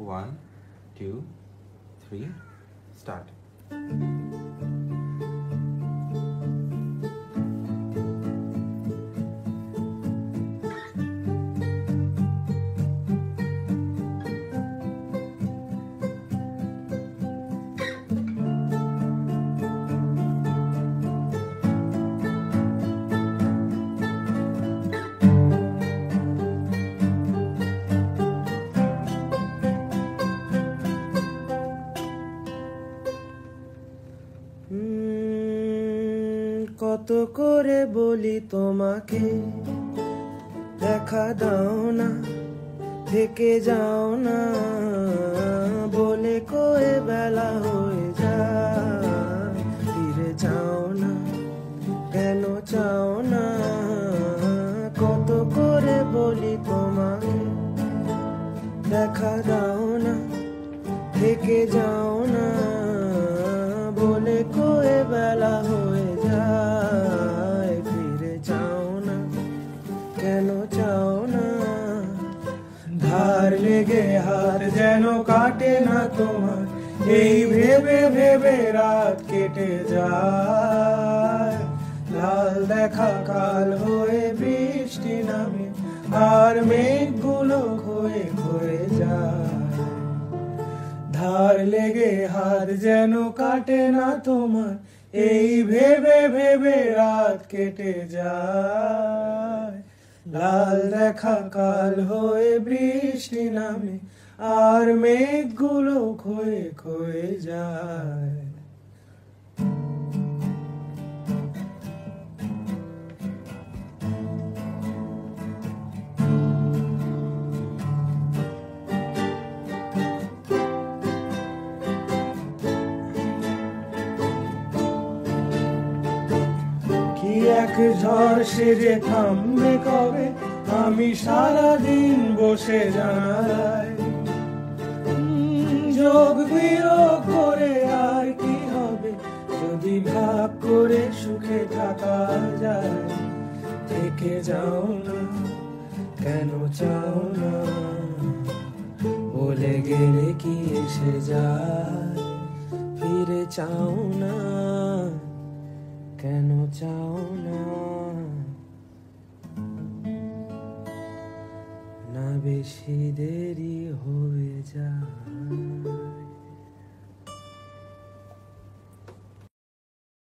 1, 2, 3, start. কত করে বলি তোমাকে দেখা দাও না, থেকে যাও না, বলে কয়ে বেলা হয়ে যায়, ফিরে যাও না, কেন চাও না? কত করে বলি তোমাকে দেখা দাও না, থেকে যাও না, বলে কয়ে বেলা হয়ে যায়, ফিরে যাও না, কেন চাও না? ধার লেগে হাত যেন কাটে না তোমার, এই ভেবে ভেবে রাত কেটে যায়, লাল দেখা কাল হয়ে বৃষ্টি নামে, আর মেঘগুলো ক্ষয়ে ক্ষয়ে যায়। ধার লেগে হাত যেন কাটে না তোমার, এই ভেবে ভেবে রাত কেটে যায়, লাল দেখা কাল হয়ে বৃষ্টি নামে, আর মেঘগুলো ক্ষয়ে ক্ষয়ে যায়। কি এক ঝড় সেজে থামবে কবে, আমি সারাদিন বসে জানালায় যোগ বিয়োগ করে আর কি হবে, যদি ভাগ করে সুখে থাকা যায়, থেকে যাও না, কেন চাও না, বলে গেলে কি এসে যায়, ফিরে চাও না, কেন চাও না? না বেশি দেরি হয়ে যায়।